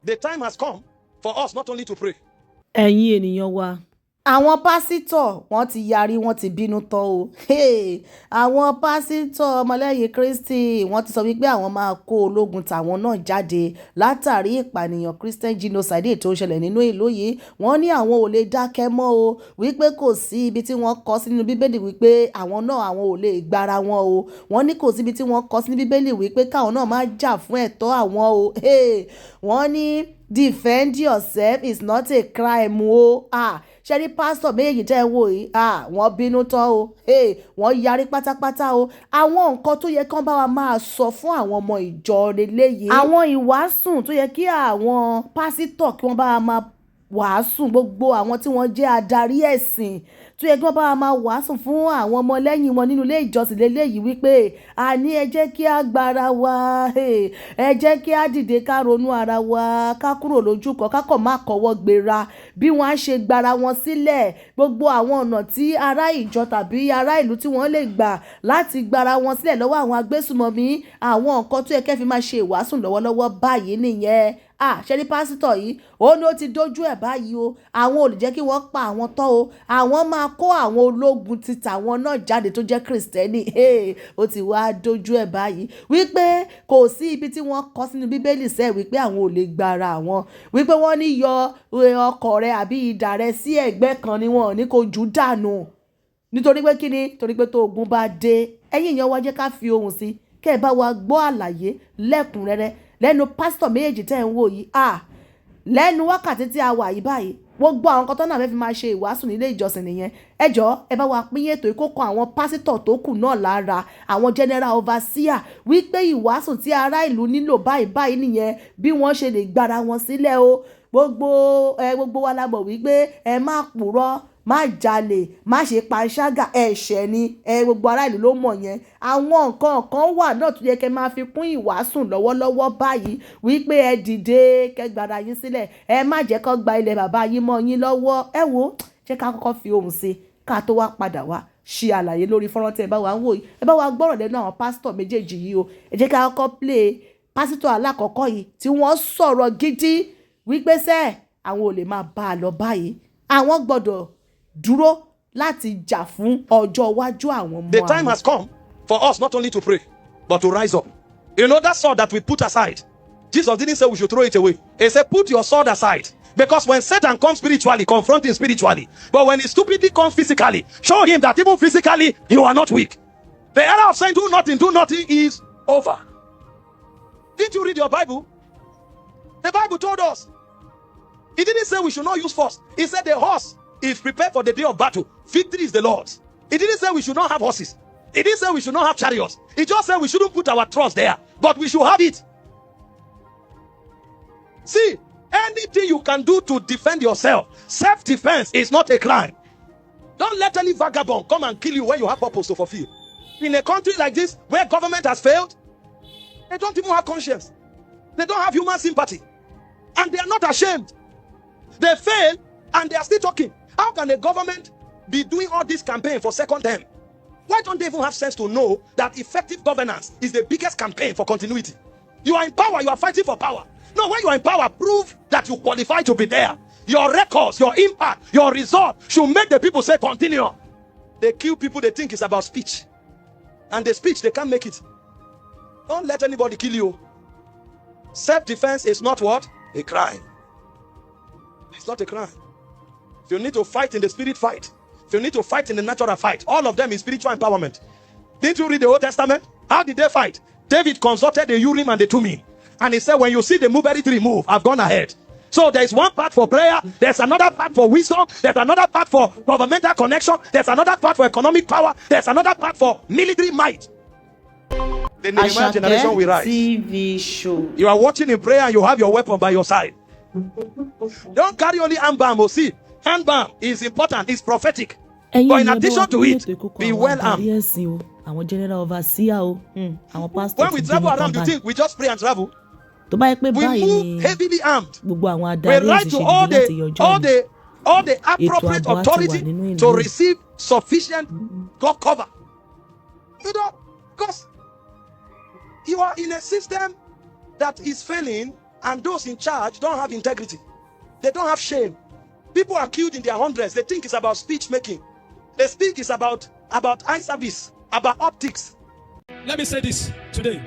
The time has come for us not only to pray. Ẹ̀yin ènìyàn wa. Àwọn pásítọ̀ wọ́n ti yarí wọ́n ti bínú tán o. Àwọn pásítọ̀ ọmọlẹ́yìn Kristi wọ́n ti sọ wípé àwọn máa kó ológun tàwọn náà jáde látàrí ìpànìyàn Christian genocide tó ń ṣẹlẹ̀ nínú ìlú yìí. Wọ́n ní àwọn ò lè dákẹ́ mọ́ o wípé kò sí ibi tí wọ́n kọ sí nínú Bíbélì wípé àwọn náà àwọn ò lè gbára wọn o. Wọ́n ní kò sí ibi tí wọ́n kọ sí nínú Bíbélì wípé káwọn náà máa jà fún ẹ̀tọ́ àwọn o. Wọ́n ní defend yourself is not a crime o. Ṣé rí pásítọ̀ méjèèjì tẹ́ ẹ wò yìí wọ́n bínú tán o. Wọ́n yarí pátápátá o. Àwọn nǹkan tó yẹ kán bá wa máa sọ fún àwọn ọmọ ìjọ lélẹ́yìí. Àwọn ìwàásù tó yẹ kí àwọn pásítọ̀ kí wọ́n bá wa máa wàásù, gbogbo àwọn tí wọ́n jẹ́ adarí ẹ̀sìn tó yẹ kí wọ́n bá wa máa wàásù fún àwọn ọmọlẹ́yìn wọn nínú ilé ìjọsìn lélẹ́yìí wípé àní ẹ jẹ́ kí á gbára wa, ẹ jẹ́ kí á dìde ká ronú ara wa, ká kúrò lójú kan, ká kàn má kọ́wọ́ gbéra bí wọ́n á ṣe gbára wọn sílẹ̀. Gbogbo àwọn ọ̀nà tí ará ìjọ tàbí ará ìlú tí wọ́n lè gbà láti gbára wọn sílẹ̀ lọ́wọ́ àwọn agbésùmọ̀mí, àwọn nǹkan tó yẹ kẹ́ fi máa ṣe ìwàásù lọ́wọ́lọ́wọ́ báyìí nìyẹn. Ṣé ní pásítọ̀ yìí ó ní ó ti dójú ẹ̀ báyìí o. Àwọn ò lè jẹ́ kí wọ́n pa àwọn tán o. Àwọn máa kó àwọn ológun ti tàwọn náà jáde tó jẹ́ Kristẹni. Ó ti wá dójú ẹ̀ báyìí wípé kò sí ibi tí wọ́n kọ sínú Bíbélì sẹ́ wípé àwọn ò lè gbára àwọn, wípé wọ́n ní yọ ọkọ̀ rẹ àbí idà rẹ sí ẹ̀gbẹ́ kan ni wọ́n ní kó jù dànù. Nítorí pé kíni? Torí pé tó ogun bá dé, ẹ̀yin èèyàn wa jẹ́ ká fi ohùn sí kẹ́ ẹ bá wa gbọ́ àlàyé lẹ́kùnrẹ́rẹ́ lẹ́nu pásítọ̀ méjèèjì tẹ́ ń wò yìí. Lẹ́nu wákàtí tí a wà yìí báyìí, gbogbo àwọn kan tó náà fẹ́ fi máa ṣe ìwàásù nílé ìjọsìn nìyẹn. Ẹ jọ̀ọ́ ẹ bá wa pín ètò ìkókò àwọn pásítọ̀ tó kù náà lára, àwọn general overseer, wípé ìwàásù tí ará ìlú nílò báyìí nìyẹn, bí wọ́n ṣe lè gbára wọn sílẹ̀ o. Gbogbo wa la mọ̀ wípé ẹ má purọ́, má jalè, má ṣe panṣágà, ẹ̀ṣẹ̀ ni. Gbogbo ará ìlú ló mọ̀ yẹn. Àwọn nǹkan kan wà náà tó yẹ kẹ́ máa fi kún ìwàásù lọ́wọ́lọ́wọ́ báyìí wípé ẹ dìde kẹ́ gbára yín sílẹ̀, ẹ má jẹ́ kó gba ilẹ̀ bàbá yín mọ́ yín lọ́wọ́. Ẹ wo, jẹ́ ká kọ́kọ́ fi ohùn sí ká tó wá padà wá ṣe àlàyé lórí fọ́nrán tí ẹ bá wa ń wò yìí. Ẹ bá wa gbọ́rọ̀ lẹ́nu àwọn pásítọ̀ méjèèjì yìí o. Ẹ jẹ́ ká kọ́kọ́ play pásítọ̀ alákọ̀ọ́kọ́ yìí tí wọ́n sọ̀rọ̀ gidi wípé àwọn ò lè máa bá a lọ báyìí. Àwọn gbọ́dọ̀ dúró láti jà fún ọjọ́ iwájú àwọn ọmọ. The time has come for us not only to pray but to rise up. You know that sword that we put aside, Jesus didn't say we should throw it away. He said put your sword aside, because when Satan comes spiritually, confront him spiritually. But when he stupidly comes physically, show him that even physically you are not weak. The era of saying do nothing is over. Didn't you read your Bible? The Bible told us. He didn't say we should not use force. He said the horse is prepared for the day of battle. Victory is the Lord's. He didn't say we should not have horses. He didn't say we should not have chariots. He just said we shouldn't put our trust there, but we should have it. See, anything you can do to defend yourself, self-defense is not a crime. Don't let any vagabond come and kill you when you have purpose to fulfill. In a country like this, where government has failed, they don't even have conscience. They don't have human sympathy. And they are not ashamed. They fail and they are still talking. How can the government be doing all this campaign for second term? Why don't they even have sense to know that effective governance is the biggest campaign for continuity? You are in power, you are fighting for power. No, when you are in power, prove that you qualify to be there. Your records, your impact, your result should make the people say continue. They kill people, they think it's about speech. And the speech, they can't make it. Don't let anybody kill you. Self-defense is not what? A crime. It's not a crime. If you need to fight in the spirit, fight. If you need to fight in the natural, fight. All of them is spiritual empowerment. Didn't you read the Old Testament? How did they fight? David consulted the Urim and the Thummim. And he said, when you see the mulberry tree move, I've gone ahead. So there's one part for prayer. There's another part for wisdom. There's another part for governmental connection. There's another part for economic power. There's another part for military might. The Nehemiah generation will rise. TV show. You are watching in prayer and you have your weapon by your side. Don't carry only hand balm. See, hand balm is important. It's prophetic. But in addition to it, be well armed. Àwọn general overseer o, àwọn pastor. When we travel around, you think we just pray and travel? Tó bá yẹ pé We báyìí move ni heavily armed. gbogbo àwọn We adarí write ẹ̀sìn to ṣe all níbi láti yọjọ́ ni. all the appropriate ààbò á ti wà authority nínú ìlú. to receive sufficient God cover. You know, because you are in a system that is failing And those in charge don't have integrity. They don't have shame. People are killed in their hundreds. They think it's about speech making. They speak is about eye service, about optics. Let me say this today.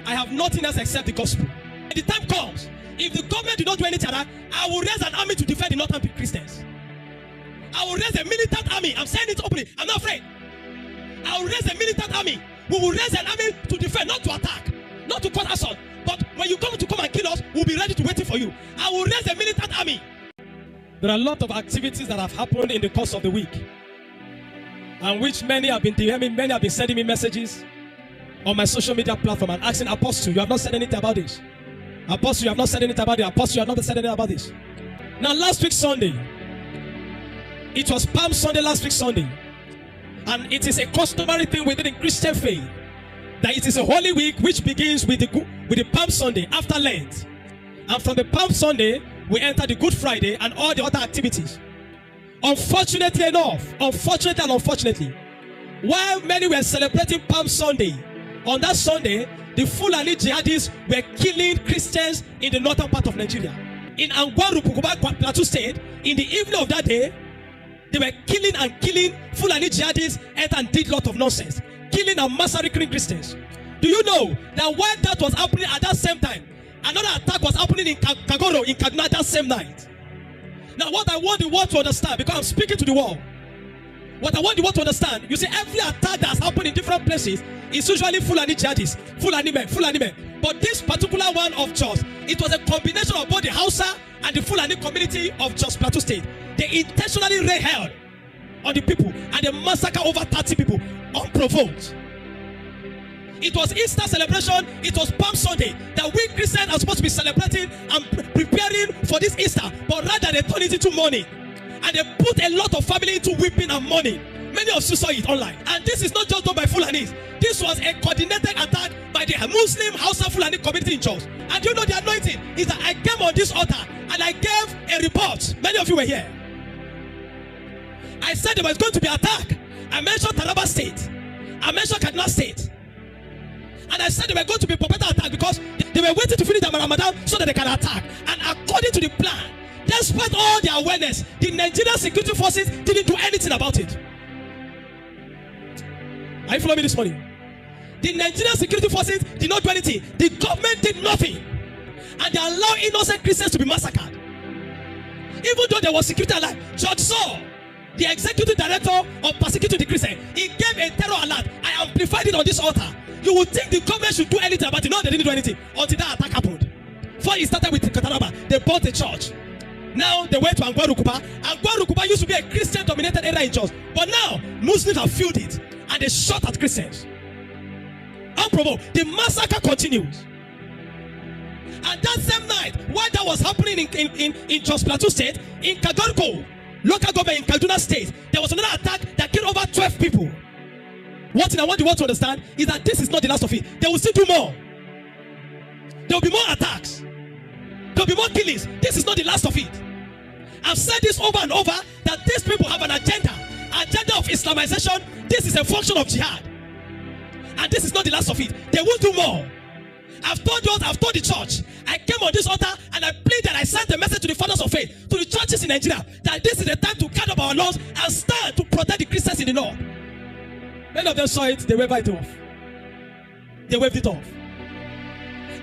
I have nothing else except the gospel. When the time comes, if the government do not do anything, I will raise an army to defend the northern Christians. I will raise a militant army. I'm saying it openly. I'm not afraid. I will raise a militant army. We will raise an army to defend, not to attack, not to cause assault. But when you come and kill us, we'll be ready to wait for you. I will raise a militant army. There are a lot of activities that have happened in the course of the week, and which many have been DMing, many have been sending me messages on my social media platform and asking, Apostle, you have not said anything about this. Apostle, you have not said anything about it. Apostle, you have not said anything about this. Now, last week Sunday, it was Palm Sunday last week Sunday. And it is a customary thing within the Christian faith that it is a holy week which begins with the Palm Sunday after Lent. And from the Palm Sunday, we enter the Good Friday and all the other activities. Unfortunately enough, unfortunately, while many were celebrating Palm Sunday, on that Sunday, the Fulani jihadists were killing Christians in the northern part of Nigeria. In Angwaru, Plateau State, in the evening of that day, they were killing Fulani jihadists and did a lot of nonsense. Killing and massacring Christians. Do you know that while that was happening at that same time, another attack was happening in Kagoro, in Kaduna that same night? Now what I want the world to understand, because I'm speaking to the world, what I want the world to understand, you see, every attack that's happened in different places is usually Fulani jihadists, Fulani men. But this particular one of Jos, it was a combination of both the Hausa and the Fulani community of Jos Plateau State. They intentionally raid hell on the people and they massacred over 30 people unprovoked. It was Easter celebration, it was Palm Sunday that we Christians are supposed to be celebrating and preparing for this Easter, but rather they turned it into mourning. And they put a lot of family into weeping and mourning. Many of you saw it online. And this is not just done by Fulanis. This was a coordinated attack by the Muslim Hausa Fulani community in Jos. And you know the anointing is that I came on this altar and I gave a report. Many of you were here. I said there was going to be attack. I mentioned Taraba State. I mentioned Kaduna State. And I said they were going to be perpetual attack because they were waiting to finish their Ramadan so that they can attack. And according to the plan, despite all their awareness, the Nigerian security forces didn't do anything about it. Are you following me this morning? The Nigerian security forces did not do anything. The government did nothing. And they allowed innocent Christians to be massacred. Even though there was security alive, Judge Saul, the executive director of persecuting the Christian, he gave a terror alert. I amplified it on this altar. You would think the government should do anything about it. No, they didn't do anything until that attack happened. Before it started with Kataraba, they bought a church. Now they went to Angwarukuba. Angwarukuba used to be a Christian-dominated area in Jos. But now, Muslims have filled it. And they shot at Christians. Unprovoked. The massacre continues. And that same night, while that was happening in Jos Plateau State, in Kagorko, local government in Kaduna State, there was another attack that killed over 12 people. One thing I want the world to understand is that this is not the last of it. They will still do more. There will be more attacks. There will be more killings. This is not the last of it. I've said this over and over that these people have an agenda of Islamization. This is a function of jihad. And this is not the last of it. They will do more. I've told you, I've told the church. I came on this altar and I pleaded, I sent a message to the fathers of faith, to the churches in Nigeria, that this is the time to cut up our laws and stand to protect the Christians in the north. Many of them saw it, they waved it off. They waved it off.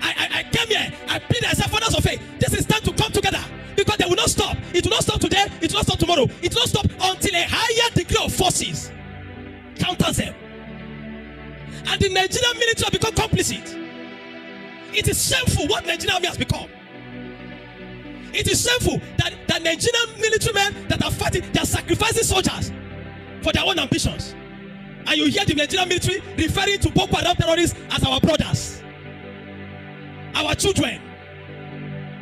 I came here, I pleaded, I said, fathers of faith, this is time to come together. Because they will not stop. It will not stop today, it will not stop tomorrow. It will not stop until a higher degree of forces counters them. And the Nigerian military have become complicit. It is shameful what Nigerian army has become. It is shameful that Nigerian military men that are fighting, they are sacrificing soldiers for their own ambitions. And you hear the Nigerian military referring to Boko Haram terrorists as our brothers, our children,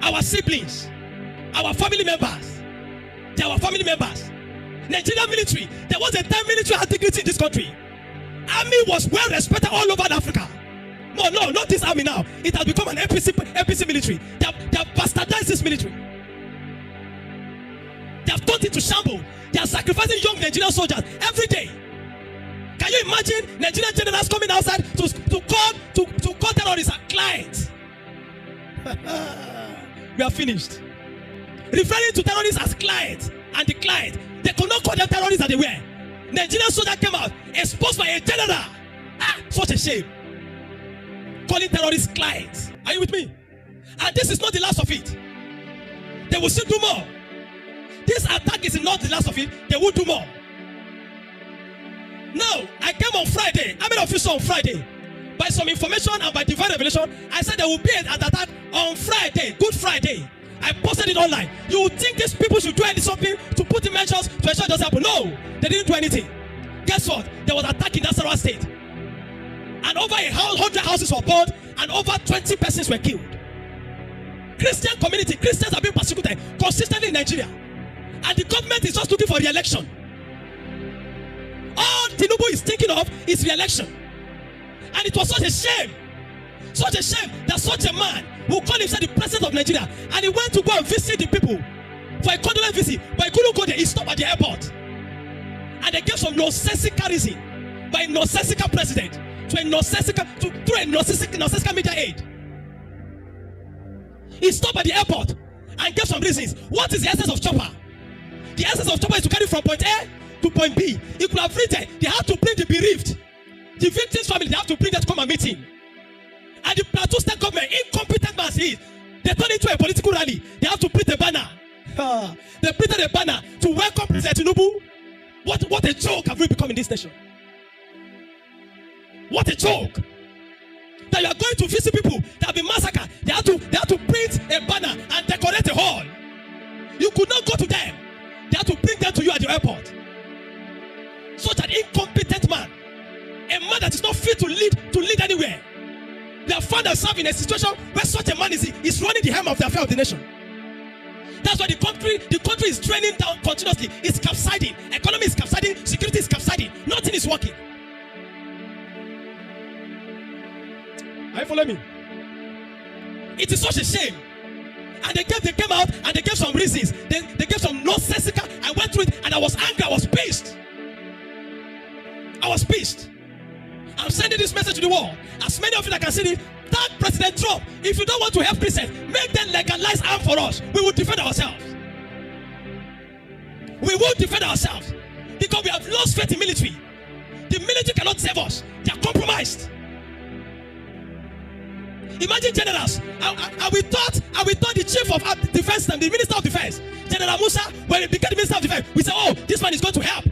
our siblings, our family members. They are our family members. Nigerian military, there was a time military had dignity in this country. Army was well respected all over Africa. No, not this army now. It has become an APC military. They have bastardized this military. They have turned it to shambles. They are sacrificing young Nigerian soldiers every day. Can you imagine Nigerian generals coming outside to call terrorists clients? we are finished. Referring to terrorists as clients and the client, they could not call them terrorists that they were. Nigerian soldier came out, exposed by a general. Such a shame. Calling terrorists clients. Are you with me? And this is not the last of it. They will still do more. This attack is not the last of it. They will do more. Now, I came on Friday. I'm an officer on Friday. By some information and by divine revelation, I said there will be an attack on Friday, Good Friday. I posted it online. You would think these people should do something to put in measures to ensure it doesn't happen. No, they didn't do anything. Guess what? There was an attack in Nasarawa State. And over 100 houses were burned and over 20 persons were killed. Christian community, Christians are being persecuted consistently in Nigeria. And the government is just looking for re-election. All Tinubu is thinking of is re-election. And it was such a shame that such a man who called himself the president of Nigeria, and he went to go and visit the people for a condolence visit, but he couldn't go there. He stopped at the airport. And they gave some nonsensical reason by a nonsensical president to a nonsensical media aid. He stopped at the airport and gave some reasons. What is the essence of chopper? The essence of chopper is to carry from point A to point B. He could have written, they have to bring the bereaved, the victim's family, they have to bring them to come and meet him. And the Plateau State government, incompetent man, they turned into a political rally. They have to print a banner. They printed a banner to welcome President Tinubu. What a joke have we become in this nation? What a joke! That you are going to visit people that have been massacred. They have to print a banner and decorate a hall. You could not go to them. They have to bring them to you at the airport. Such an incompetent man, a man that is not fit to lead anywhere. They have found themselves in a situation where such a man is running the helm of the affair of the nation. That's why the country is draining down continuously. It's capsizing. Economy is capsizing. Security is capsizing. Nothing is working. Are you following me? It is such a shame. And they came out and they gave some reasons. They gave some nonsensical. I went through it and I was angry. I was pissed. I'm sending this message to the world. As many of you that can see it, thank President Trump. If you don't want to help Christians, make them legalize arms for us. We will defend ourselves. We will defend ourselves. Because we have lost faith in military. The military cannot save us. They are compromised. Imagine generals. And we thought the chief of defense and the minister of defense, General Musa, when he became the minister of defense, we said, oh, this man is going to help.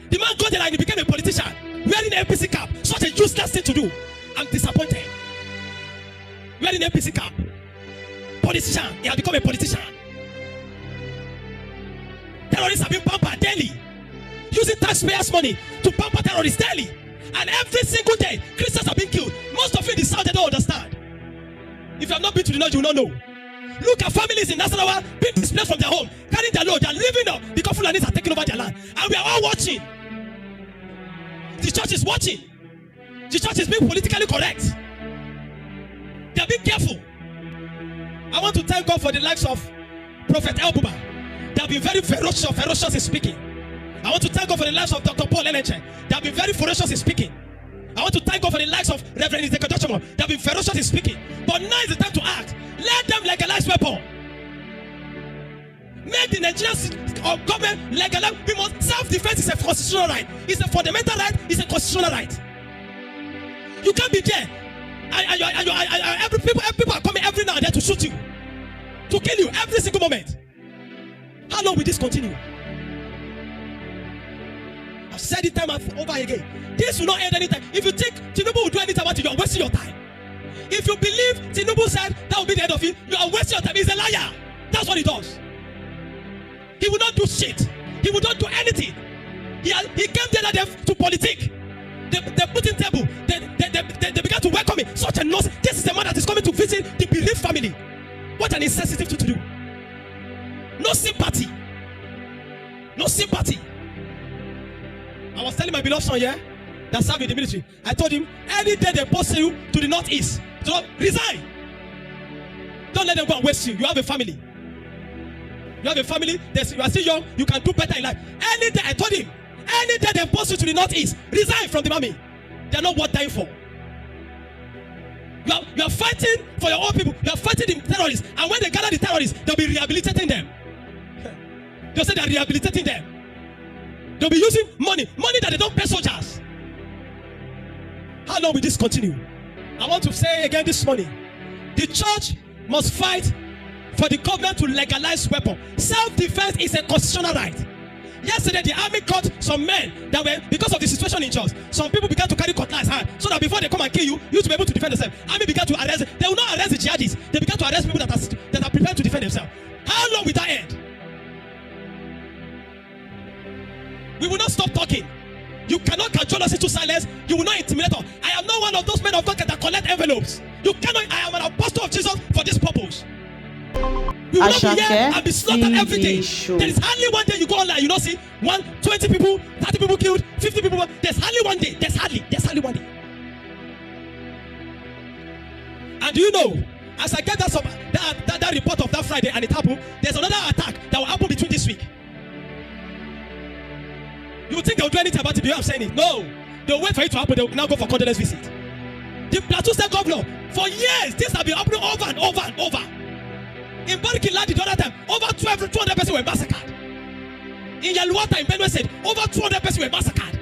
The man got there and he became a politician, wearing an APC cap. Such a useless thing to do. I'm disappointed. Wearing an APC cap. Politician. He has become a politician. Terrorists have been pampered daily. Using taxpayers' money to pamper terrorists daily. And every single day, Christians have been killed. Most of you in the south, they don't understand. If you have not been to the north, you will not know. Look at families in Nasarawa being displaced from their home, carrying their load. They are living up because Fulanis are taking over their land. And we are all watching. The church is watching. The church is being politically correct. They are being careful. I want to thank God for the likes of Prophet Elbuba. They have been very ferocious in speaking. I want to thank God for the likes of Dr. Paul Elenche. They have been very ferocious in speaking. I want to thank God for the likes of Reverend Nìkan. They have been ferocious in speaking. But now is the time to act. Let them legalize weapon. Make the Nigerian government legalize. Self-defense is a constitutional right. It's a fundamental right. It's a constitutional right. You can't be there. And people are coming every now and then to shoot you, to kill you every single moment. How long will this continue? I've said it time and over again. This will not end anytime. If you think Tinubu will do anything about it, you are wasting your time. If you believe Tinubu said that will be the end of it, you are wasting your time. He's a liar. That's what he does. He will not do shit. He will not do anything. He came there to politic. They put in table. They began to welcome him. Such a nonsense. This is the man that is coming to visit the bereaved family. What an insensitive thing to do. No sympathy. No sympathy. I was telling my beloved son here that served in the military. I told him, any day they post you to the northeast, so resign. Don't let them go and waste you. You have a family. You have a family. You are still young. You can do better in life. Any day, I told him, any day they post you to the northeast, resign from the army. They are not worth dying for. You are fighting for your own people. You are fighting the terrorists. And when they gather the terrorists, they'll be rehabilitating them. They'll say they're rehabilitating them. They'll be using money that they don't pay soldiers. How long will this continue? I want to say again this morning, the church must fight for the government to legalize weapons. Self-defense is a constitutional right. Yesterday, the army caught some men that were, because of the situation in church, some people began to carry cutlass hand so that before they come and kill you, you to be able to defend themselves. Army began to arrest. They will not arrest the jihadists. They began to arrest people that are prepared to defend themselves. How long will that end? We will not stop talking. You cannot control us into silence. You will not intimidate us. I am not one of those men of God that collect envelopes. You cannot. I am an apostle of Jesus for this purpose. We will not be here and be slaughtered every day. There is hardly one day you go online, you don't see 20 people, 30 people killed, 50 people. There's hardly one day. There's hardly one day. And do you know, as I get that report of that Friday and it happened, there's another attack that will happen between this week. You would think they'll do anything about it, but I'm saying it. No. They'll wait for it to happen, they'll now go for condolence visit. The Plateau State Governor, for years, this has been happening over and over and over. In Barikiladi the other time, over 200 people were massacred. In Yaluata in Benue State, over 200 people were massacred.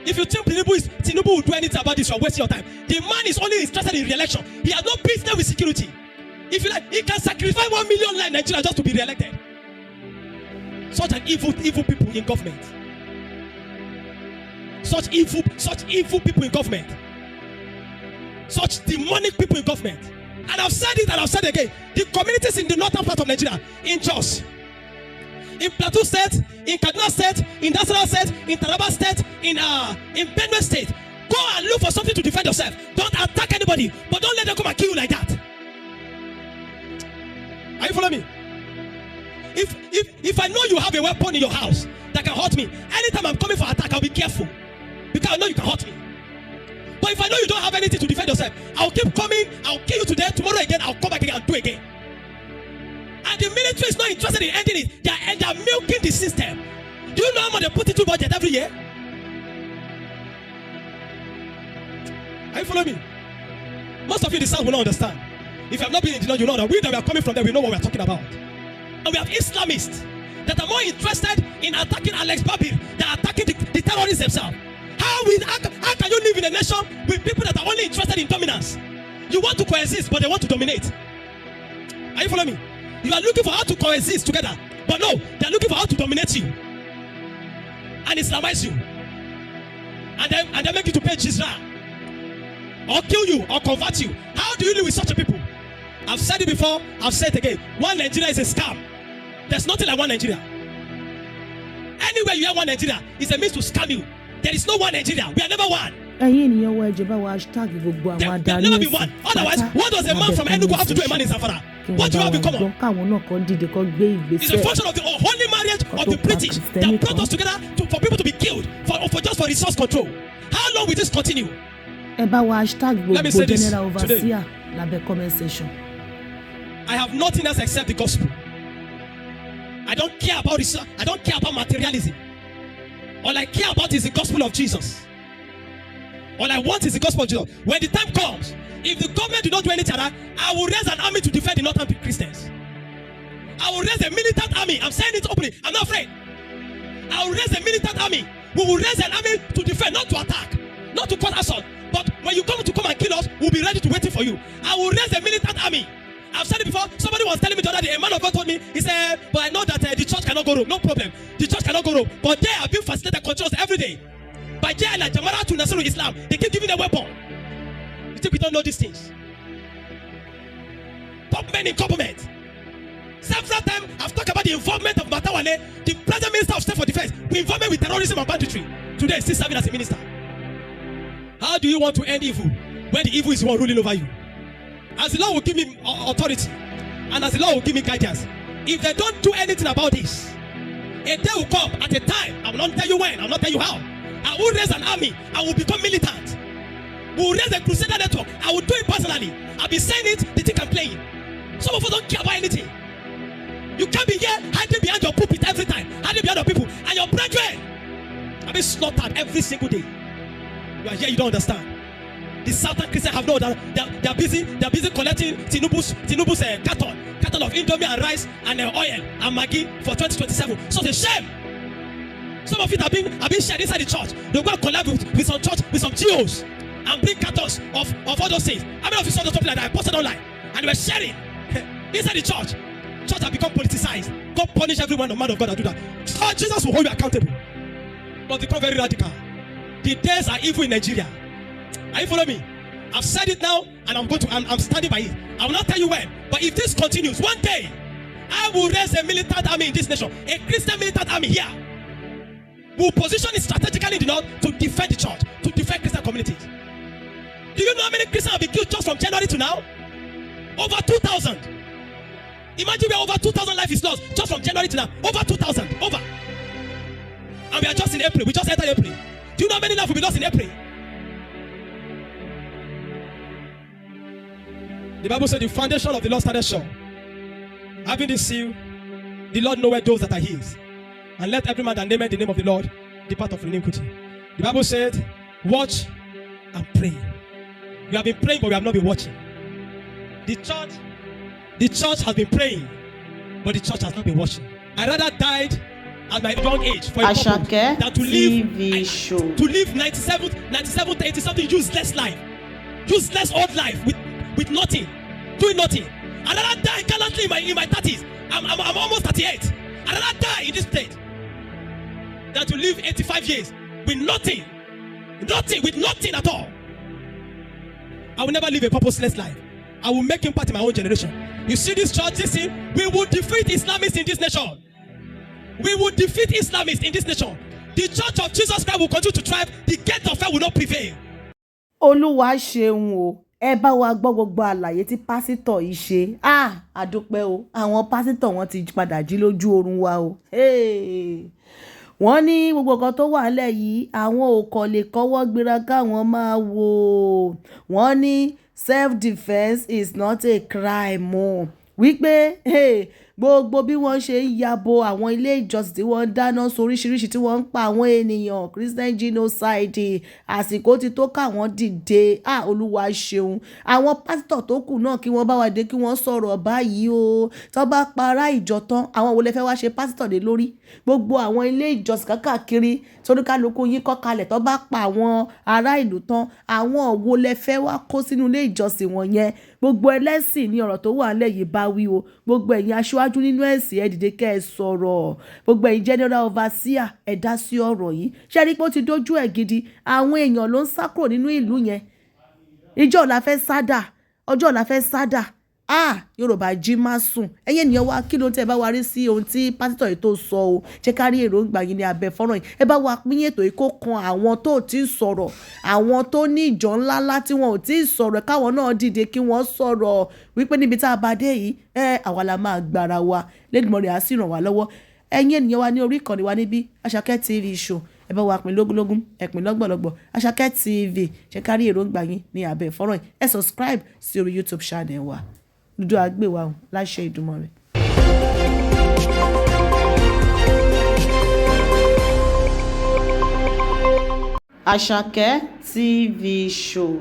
If you think Tinubu will do anything about this, you're wasting your time. The man is only interested in re-election. He has no business with security. If you like, he can sacrifice 1 million lives in Nigeria just to be re-elected. Such an evil people in government. Such evil people in government. Such demonic people in government. And I've said it and I've said it again. The communities in the northern part of Nigeria, in Jos, in Plateau State, in Kaduna State, in Nasarawa State, in Taraba State, in Benue State, go and look for something to defend yourself. Don't attack anybody, but don't let them come and kill you like that. Are you following me? If I know you have a weapon in your house that can hurt me, anytime I'm coming for attack, I'll be careful because I know you can hurt me. But if I know you don't have anything to defend yourself, I'll keep coming, I'll kill you today, tomorrow again, I'll come back again and do again. And the military is not interested in ending it. They are milking the system. Do you know how much they put into budget every year? Are you following me? Most of you in the South will not understand. If you have not been in the North, you know that we are coming from there, we know what we are talking about. And we have Islamists that are more interested in attacking Alex Babir than attacking the terrorists themselves. How can you live in a nation with people that are only interested in dominance? You want to coexist, but they want to dominate. Are you following me? You are looking for how to coexist together, but no, they are looking for how to dominate you and Islamize you, and then make you to pay jizya, or kill you, or convert you. How do you live with such a people? I've said it before, I've said it again. One Nigeria is a scam. There's nothing like one Nigeria. Anywhere you have one Nigeria, it's a means to scam you. There is no one Nigeria. We are never one. There will never be one. Otherwise, what does a man from Enugu have to do a man in Zamfara? What do you have in common? It's a function of the holy marriage of the British that brought us together for people to be killed for resource control. How long will this continue? Let me say this today. I have nothing else except the gospel. I don't care about research. I don't care about materialism. All I care about is the gospel of Jesus. All I want is the gospel of Jesus. When the time comes, if the government do not do anything, I will raise an army to defend the northern Christians. I will raise a militant army. I'm saying it openly. I'm not afraid. I will raise a militant army. We will raise an army to defend, not to attack, not to cause assault. But when you come and kill us, we'll be ready to wait for you. I will raise a militant army. I've said it before. Somebody was telling me the other day, a man of God told me, he said, but I know that the church cannot go rogue. No problem. The church cannot go rogue. But they are being facilitated controls every day. By Jailah, Jamara to Nasrul Islam, they keep giving a weapon. You think we don't know these things? Top men in government. Several times I've talked about the involvement of Matawale, the present Minister of State for Defense, with involvement with terrorism and banditry. Today, he's still serving as a minister. How do you want to end evil when the evil is the one ruling over you? As the Lord will give me authority, and as the Lord will give me guidance, if they don't do anything about this, a day will come at a time, I will not tell you when, I will not tell you how. I will raise an army, I will become militant. We will raise a crusader network, I will do it personally. I'll be saying it, they think I'm playing. Some of us don't care about anything. You can't be here hiding behind your pulpit every time, hiding behind your people, and your brethren are being slaughtered every single day. You are here, you don't understand. The Southern Christians have known that they are busy collecting Tinubu's carton of Indomie and rice and oil and Maggi for 2027. So it's a shame. Some of it have been shared inside the church. They go and collab with some church, with some GOs, and bring cartons of all those things. How many of you saw something like that? I posted online, and they were sharing inside the church. Church have become politicized. God punish everyone, no man of God that do that. So Jesus will hold you accountable. But become very radical. The days are evil in Nigeria. Are you following me? I've said it now, and I'm standing by it. I will not tell you when, but if this continues, one day I will raise a militant army in this nation, a Christian militant army here. We will position it strategically in the north to defend the church, to defend Christian communities. Do you know how many Christians have been killed just from January to now? Over 2,000. Imagine where over 2,000 life is lost just from January to now. Over 2,000. Over. And we are just in April. We just entered April. Do you know how many lives will be lost in April? The Bible said the foundation of the Lord started sure. Having this seal, the Lord knoweth those that are his. And let every man that nameth the name of the Lord depart of iniquity. The Bible said, watch and pray. We have been praying, but we have not been watching. The church has been praying, but the church has not been watching. I rather died at my young age for a purpose than to live 97 to 80 something useless life, useless old life with nothing, doing nothing. I rather die gallantly in my 30s. I'm almost 38. I rather die in this state than to live 85 years with nothing at all. I will never live a purposeless life. I will make impact in my own generation. You see this church, listen, we will defeat Islamists in this nation. We will defeat Islamists in this nation. The church of Jesus Christ will continue to thrive. The gate of hell will not prevail. Olúwa ṣeun o. Ẹ bá wa gbọ́ gbogbo àlàyé tí pásítọ̀ yìí ṣe. Àdúpẹ́ o. Àwọn pásítọ̀ wọn ti padà jí lójú oorun wa o. Wọ́n ní gbogbo nǹkan tó wà nílẹ̀ yìí, àwọn ò kàn lè kọ́wọ́ gbéra káwọn máa wò. Wọ́n ní self-defense is not a crime o. Wípé gbogbo bí wọ́n ṣe ń yabo àwọn ilé ìjọsìn tí wọ́n ń dáná sóríṣiríṣi tí wọ́n ń pa àwọn ènìyàn, Christian genocide, àsìkò ti tó káwọn dìde. Olúwa ṣeun. Àwọn pásítọ̀ tó kù náà kí wọ́n bá wa dé kí wọ́n sọ̀rọ̀ báyìí o. Tó bá para ìjọ tán, àwọn wo lẹ fẹ́ wá ṣe pásítọ̀ lé lórí? Gbogbo àwọn ilé ìjọsìn káàkiri torí kálukú yín kọ́ kalẹ̀ tó bá pa àwọn ará ìlú tán, àwọn wo lẹ fẹ́ wá kó sínú ilé ìjọsìn wọn yẹn? Gbogbo ẹlẹ́sìn ní ọ̀rọ̀ tó wà nílẹ̀ yìí bá wí o. Gbogbo ẹ̀yin aṣáájú nínú ẹ̀sìn ẹ dìde kẹ́ ẹ sọ̀rọ̀. Gbogbo ẹ̀yin general overseer ẹ dá sí ọ̀rọ̀ yìí. Ṣé rí pé ó ti dójú ẹ̀ gidi? Àwọn èèyàn ló ń sá kúrò nínú ìlú yẹn. Ìjọ́ la fẹ́ sádà, ọjọ́ la fẹ́ sádà. Yorùbá jí má sùn. Ẹ̀yin ènìyàn wa kí ló ń tẹ́ bá wa rí sí ohun tí pásítọ̀ yìí tó sọ o. Jẹ́ ká rí èròǹgbà yín ní abẹ́ fọ́nrán yìí. Ẹ bá wa pín ètò yìí kó kan àwọn tó ti sọ̀rọ̀, àwọn tó ní ìjọ ńláńlá tí wọn ò tí ì sọ̀rọ̀, káwọn náà dìde kí wọ́n sọ̀rọ̀ wípé níbi tá a bá dé yìí, àwa la máa gbára wa. Lédùmarè á sì ràn wá lọ́wọ́. Ẹ̀yin ènìyàn wa ní orí ìkànnì wa níbí, Àṣàkẹ́ TV show. Ẹ bá wa pín lógúnlógún, ẹ pín lọ́gbọ̀lọ́gbọ̀. Àṣàkẹ́ TV, jẹ́ ká rí èròǹgbà yín ní abẹ́ fọ́nrán yìí. Ẹ subscribe sí orí YouTube channel wa. Dúdú àgbè wa láṣẹ Ìdùmarè. Àṣàkẹ́ TV show.